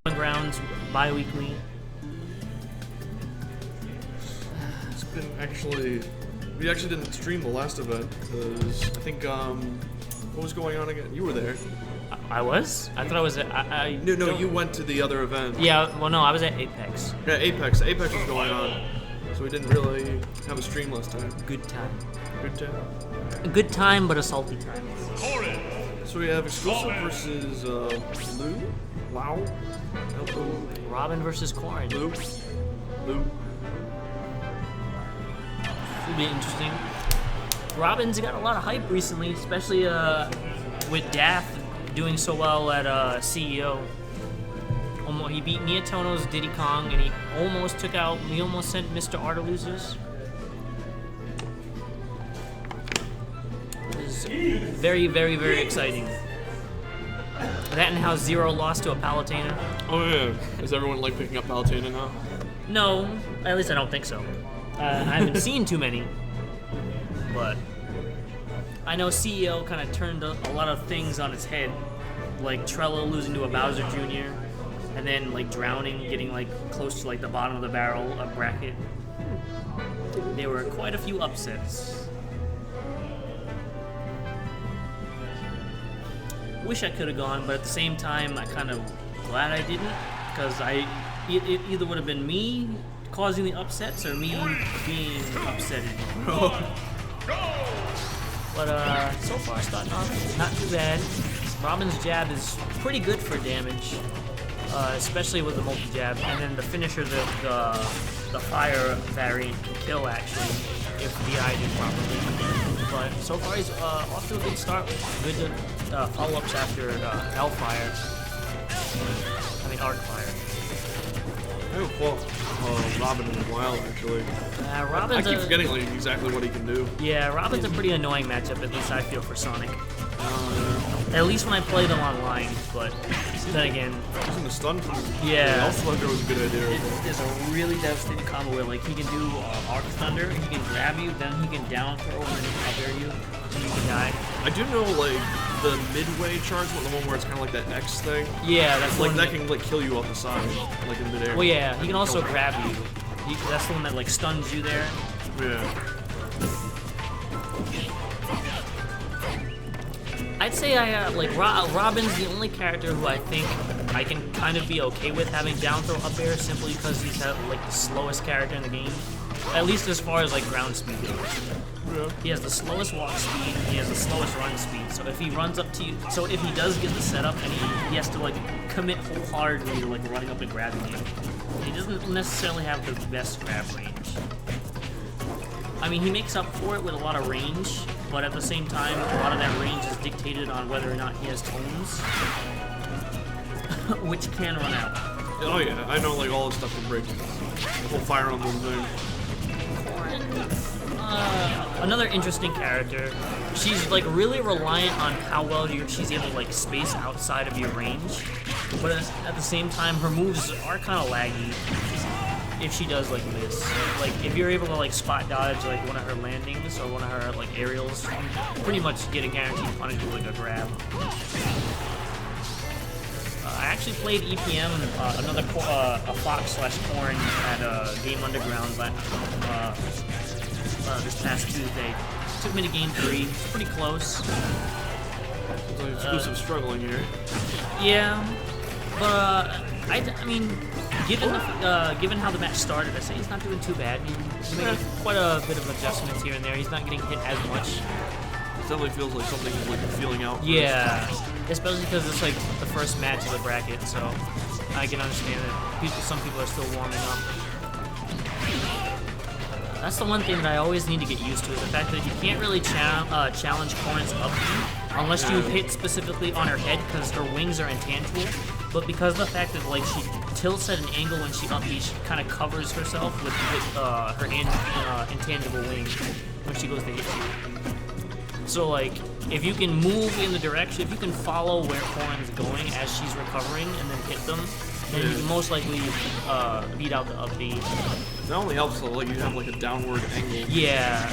Grounds bi-weekly. It's been actually... We actually didn't stream the last event, because I think, what was going on again? You were there. I was? I thought I was at... No, you went to the other event. Yeah, well, no, I was at Apex. Yeah, Apex. Apex was going on, so we didn't really have a stream last time. Good time. Good time. A good time, but a salty time. Corrin. So we have Xclusive versus, Wow. Robin versus Corrin. Lou. Should be interesting. Robin's got a lot of hype recently, especially with Daft doing so well at CEO. He beat Miatono's Diddy Kong, and he almost sent Mr. R to losers. This is very, very, very exciting. That and how Zero lost to a Palutena. Oh yeah. Is everyone like picking up Palutena now? No, at least I don't think so. I haven't seen too many, but I know CEO kind of turned a lot of things on its head, like Trello losing to a Bowser Jr., and then like drowning, getting like close to like the bottom of the barrel bracket. There were quite a few upsets. Wish I could have gone, but at the same time, I kind of glad I didn't, because it either would have been me causing the upsets or me being upsetted. But so far starting off not too bad. Robin's jab is pretty good for damage, especially with the multi-jab, and then the finisher, the fire variant can kill actually if DI'd it properly. But so far he's off to a good start with good follow-ups after Hellfire. I mean Arcfire. I haven't fought Robin in a while, actually. I keep forgetting like, exactly what he can do. Yeah, Robin's a pretty annoying matchup, at least I feel, for Sonic. At least when I play them online, but then again... Using the stun from yeah, Thunder was a good idea. It's a really devastating combo where like he can do Arc Thunder, he can grab you, then he can down throw and then cover you, and you can die. I do know like the midway charge, the one where it's kind of like that X thing. Yeah, that's like that can like kill you off the side, like in midair. Well, yeah, he can also grab you. That's the one that like stuns you there. Yeah. I'd say Robin's the only character who I think I can kind of be okay with having down throw up air, simply because he's like the slowest character in the game, at least as far as like ground speed goes. Yeah. He has the slowest walk speed, he has the slowest run speed. So if he runs up to you, so if he does get the setup and he has to like commit wholeheartedly to like running up and grabbing you, he doesn't necessarily have the best grab range. I mean, he makes up for it with a lot of range, but at the same time, a lot of that range is dictated on whether or not he has tones, which can run out. Oh yeah, I know like all this stuff can break. The whole Fire Emblem thing. Another interesting character. She's like really reliant on how well she's able to like space outside of your range, but at the same time, her moves are kind of laggy. If she does like miss, like if you're able to like spot dodge like one of her landings or one of her like aerials, you pretty much get a guaranteed punish with like a grab. I actually played EPM, another a Fox/Corrin at Game Underground this past Tuesday. Took me to game 3. It's pretty close. It's like Xclusive struggling here. Yeah, but I mean, given how the match started, I say he's not doing too bad. He's making quite a bit of adjustments here and there. He's not getting hit as much. It definitely feels like something like feeling out. Yeah, especially because it's like the first match of the bracket, so I can understand that some people are still warming up. That's the one thing that I always need to get used to, is the fact that you can't really challenge Corrin's up B unless you hit specifically on her head, because her wings are intangible. But because of the fact that like she tilts at an angle when she up B, she kind of covers herself with her intangible wing when she goes to hit you. So like, if you can move in the direction, if you can follow where Corrin's going as she's recovering and then hit them, then you can most likely beat out the up B. That only helps though, like you have like a downward angle. Yeah.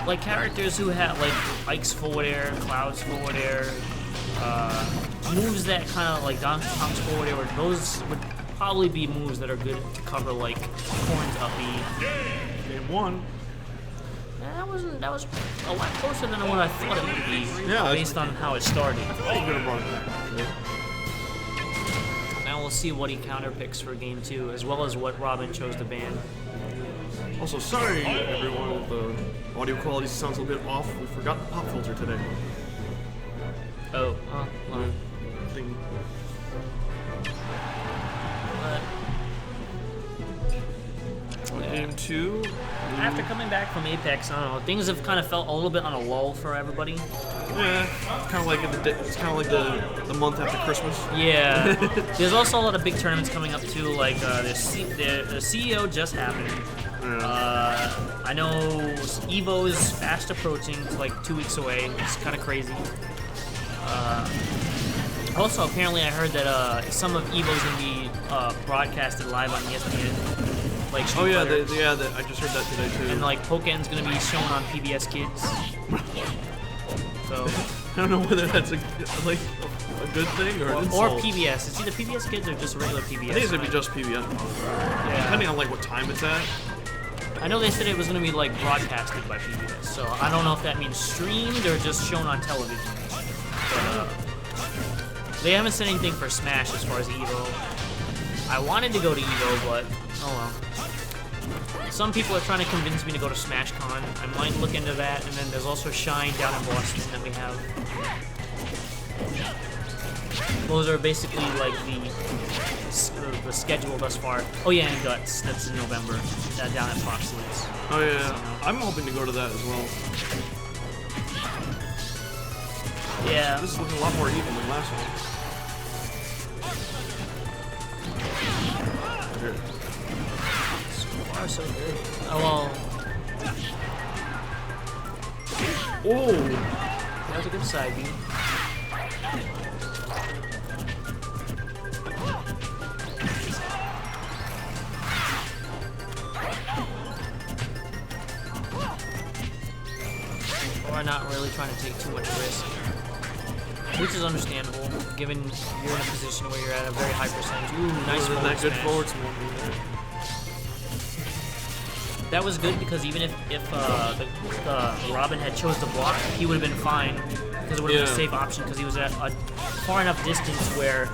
Like characters who have like Ike's forward air, Cloud's forward air, moves that kind of like Donkey Kong's forward air, those would probably be moves that are good to cover like Corrin's up B. Game 1. That was a lot closer than what I thought it would be, based on how it started. I thought you could have brought it back. Now we'll see what he counterpicks for game 2, as well as what Robin chose to ban. Also, sorry everyone if the audio quality sounds a little bit off. We forgot the pop filter today. Oh, huh? Well, Thing. Game 2. After coming back from Apex, I don't know, things have kind of felt a little bit on a lull for everybody. Yeah, kind of like the month after Christmas. Yeah, there's also a lot of big tournaments coming up too. Like the CEO just happened. I know Evo is fast approaching, it's like 2 weeks away. It's kind of crazy. Also, apparently, I heard that some of Evo's gonna be broadcasted live on ESPN. Like oh yeah, I just heard that today too. And like Pokémon's gonna be shown on PBS Kids. So I don't know whether that's a good thing or an insult. Or PBS. It's either PBS Kids or just regular PBS. I think it's gonna be just PBS. Yeah. Depending on like what time it's at. I know they said it was gonna be like broadcasted by PBS, so I don't know if that means streamed or just shown on television. But they haven't said anything for Smash as far as Evo. I wanted to go to Evo, but oh well. Some people are trying to convince me to go to SmashCon. I might look into that, and then there's also Shine down in Boston that we have. Those are basically like the schedule thus far. Oh yeah, and Guts. That's in November. Down at Fox Lids. Oh yeah, so, I'm hoping to go to that as well. Yeah. This is looking a lot more even than last one. Here. So good. Oh well. Oh! That was a good side beat. Or not really trying to take too much risk. Which is understandable, given you're in a position where you're at a very high percentage. Ooh, nice forward that good smash. forward smash. That was good because even if Robin had chose to block, he would have been fine because it would have been a safe option because he was at a far enough distance where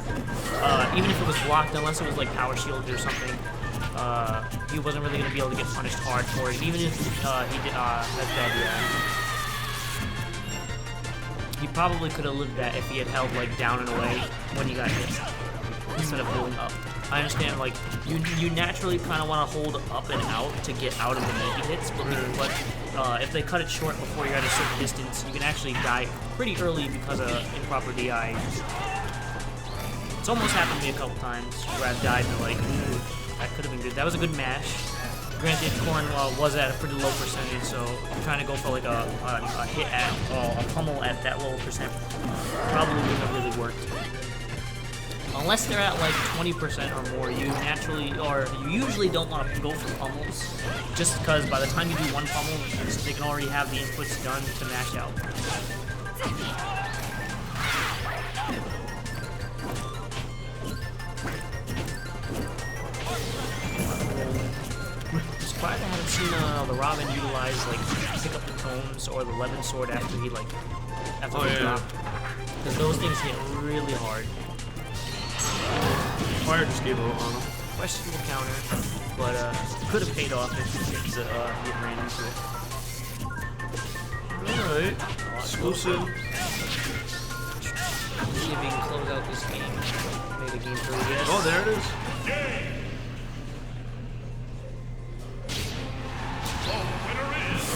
even if it was blocked, unless it was like power shield or something, he wasn't really going to be able to get punished hard for it. Even if he did, that's bad, yeah. He probably could have lived that if he had held like down and away when he got hit instead of holding up. I understand, like, you naturally kind of want to hold up and out to get out of the melee hits, but if they cut it short before you're at a certain distance, you can actually die pretty early because of improper DI. It's almost happened to me a couple times where I've died and like, that could have been good. That was a good mash. Granted, Corrin was at a pretty low percentage, so trying to go for like a hit at a pummel at that low percent probably wouldn't have really worked. Unless they're at like 20% or more, you usually don't want to go for pummels, just because by the time you do one pummel, they can already have the inputs done to mash out. I'm surprised I haven't seen the Robin utilize like pick up the tomes or the Levin sword after he dropped, because those things hit really hard. Fire just gave a little on him. Questionable counter, but could have paid off if he ran into it. Alright. Xclusive. See if he can close out this game. Made a game 3, yes. Oh, there it is.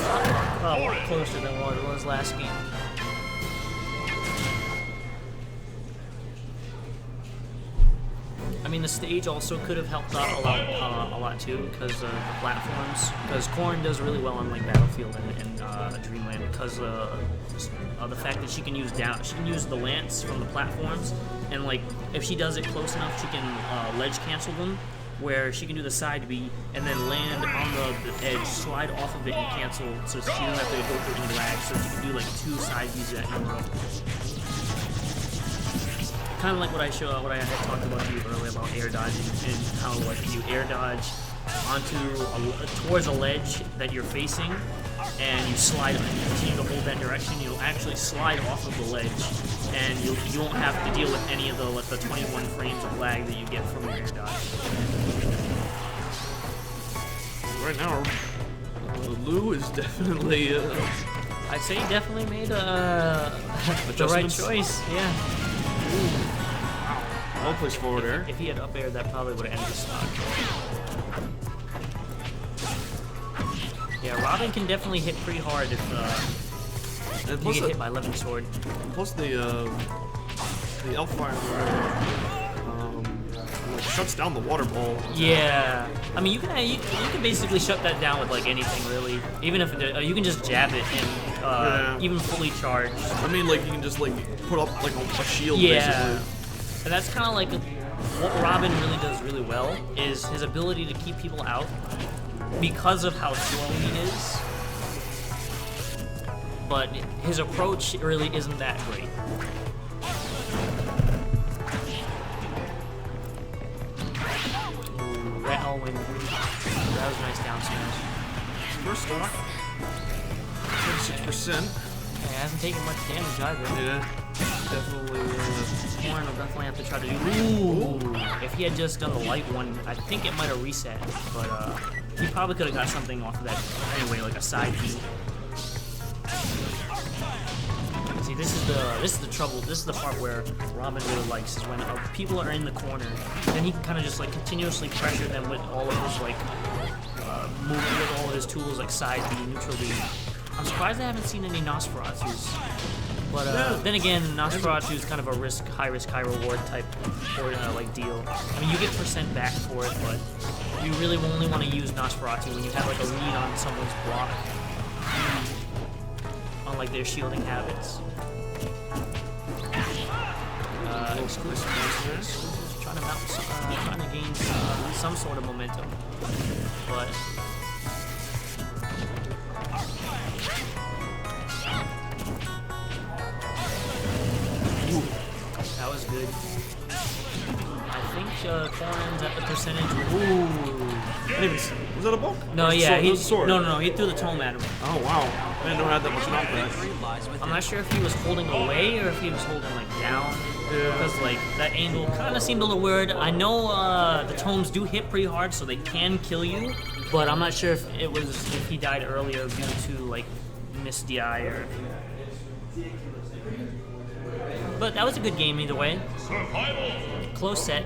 Oh, a lot closer than what it was last game. I mean, the stage also could have helped out a lot too, because the platforms. Because Corrin does really well on like Battlefield and Dreamland, because the fact that she can use the lance from the platforms, and like if she does it close enough, she can ledge cancel them, where she can do the side B and then land on the edge, slide off of it and cancel, so she doesn't have to go through any lag. So she can do like 2 side Bs at in a row. kind of like what I had talked about to you earlier about air dodging and how like if you air dodge towards a ledge that you're facing, and you slide and you continue to hold that direction, you'll actually slide off of the ledge, and you won't have to deal with any of the 21 frames of lag that you get from your air dodge. Right now, Lou is definitely. I'd say he definitely made the right choice. Yeah. Well placed forward air. If he had up air, that probably would have ended the stock. Yeah, Robin can definitely hit pretty hard if you get hit by Levin Sword. Plus the L-Fire shuts down the water ball. Yeah, I mean you can basically shut that down with like anything really. Even if you can just jab it and even fully charged. I mean like you can just like put up like a shield basically. And that's kind of like what Robin really does really well is his ability to keep people out because of how slow he is. But his approach really isn't that great. That was a nice down smash. First stock, 36%. Yeah, he hasn't taken much damage either. Yeah, definitely. Corrin will definitely have to try to do. Ooh! If he had just done the light one, I think it might have reset. But he probably could have got something off of that anyway, like a side B. See, this is the trouble. This is the part where Robin really likes is when people are in the corner, then he can kind of just like continuously pressure them with all of his like with all of his tools like side B, neutral B. I'm surprised I haven't seen any Nosferatus. But then again, Nosferatu is kind of a high risk, high reward type or like deal. I mean, you get % back for it, but you really only want to use Nosferatu when you have like a lead on someone's block, on like their shielding habits. Xclusive trying to mount, trying to gain some sort of momentum, but. That was good. I think Corrin's at the percentage. Ooh. Was that a bulk? No, yeah. He sword. No. He threw the tome at him. Oh wow. I didn't know I had that much knockback. I'm not sure if he was holding away or if he was holding like down. Yeah. Because like that angle kind of seemed a little weird. I know the tomes do hit pretty hard, so they can kill you. But I'm not sure if he died earlier due to like missed DI or. But that was a good game either way. Close set.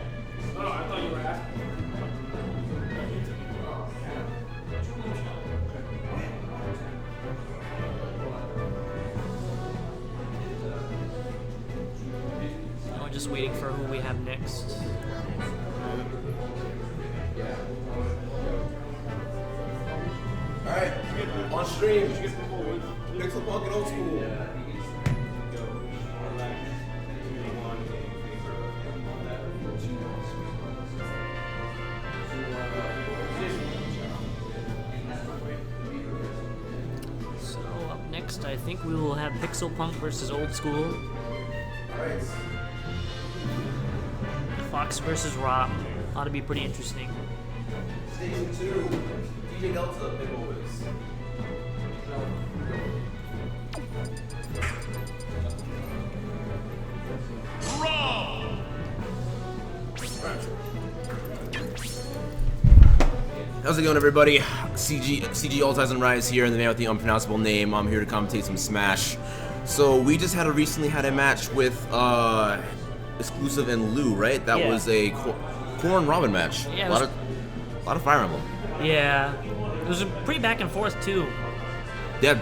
We're just waiting for who we have next. Alright, on stream, Pixel Punk and Old School. So up next, I think we will have Pixel Punk versus Old School. Alright. Fox versus Rob. Ought to be pretty interesting. Station 2, DJ Delta, Big Ol' Wiz. How's it going, everybody? CG Altizen and Rise here, and the man with the unpronounceable name. I'm here to commentate some Smash. So we just recently had a match with Xclusive and Lou, right? That was a Corrin Robin match. Yeah, a lot of Fire Emblem. Yeah, it was a pretty back and forth too. Yeah, I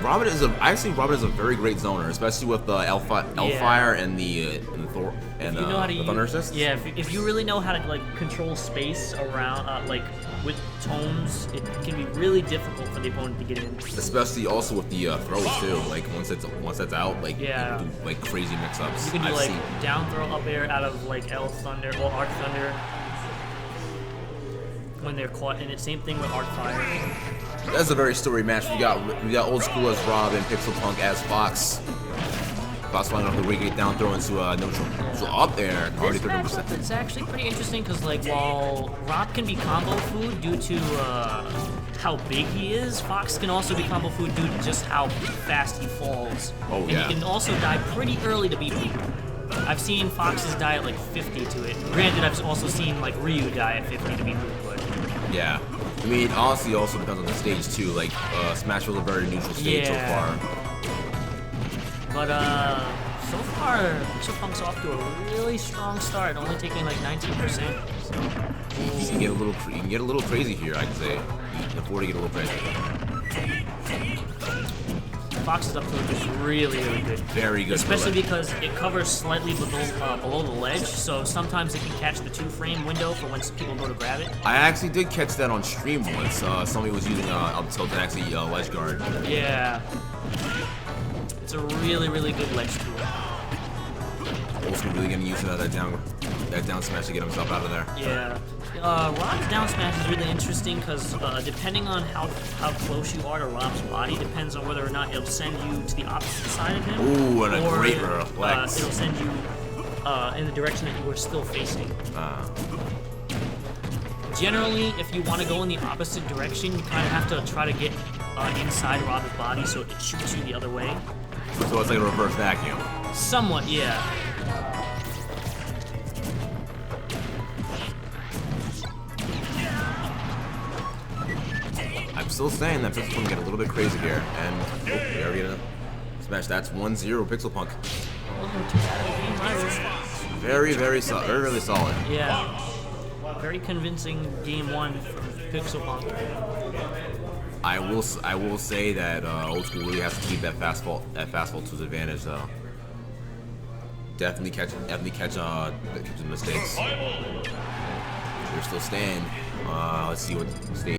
think Robin is a very great zoner, especially with the L-Fire and the Thor and the Thunder Assist. Yeah, if you really know how to like control space around like with tomes, it can be really difficult for the opponent to get in. Especially also with the throws too. Like once that's out, like you can do like crazy mix-ups. You can do down throw up air out of like L Thunder or Arc Thunder when they're caught, and it's same thing with Arc Fire. That's a very storied match. We got Old School as Rob and Pixel Punk as Fox. Fox flying off the rig, get down, throw into neutral. So up there, already This 30%. matchup is actually pretty interesting because, like, while Rob can be combo food due to how big he is, Fox can also be combo food due to just how fast he falls. Oh, and yeah. he can also die pretty early to beat people. I've seen Fox's die at like 50 to it. Granted, I've also seen like Ryu die at 50 to beat Luke, but Yeah. I mean, honestly, it also depends on the stage too. Like, Smash was a very neutral stage so Yeah. far. But so far, Punk's off to a really strong start, only taking like 19%. So, You can get a little crazy here, I'd say. You can afford to get a little crazy. Fox's up tilt is really, really good. Very good. Especially because it covers slightly below the ledge, so sometimes it can catch the 2-frame window for when people go to grab it. I actually did catch that on stream once. Somebody was using up tilt and actually ledge guard. Yeah. It's a really, really good ledge tool. Old School really getting used to that down smash to get himself out of there. Yeah. Rob's down smash is really interesting because depending on how close you are to Rob's body depends on whether or not it'll send you to the opposite side of him. Ooh, and a or great reflex. it'll send you in the direction that you were still facing. Generally, if you want to go in the opposite direction, you kind of have to try to get inside Rob's body so it shoots you the other way. So it's like a reverse vacuum. Somewhat, yeah. I'm still saying that Pixel Punk get a little bit crazy here, and we already get a smash. That's 1-0 Pixel Punk. Wasn't too bad of a game either. Very, very solid. Very, really solid. Yeah. Very convincing game one from Pixel Punk. I will say that Old School really has to keep that fastball to his advantage though. Definitely catch the mistakes. They're still staying. Let's see what stage.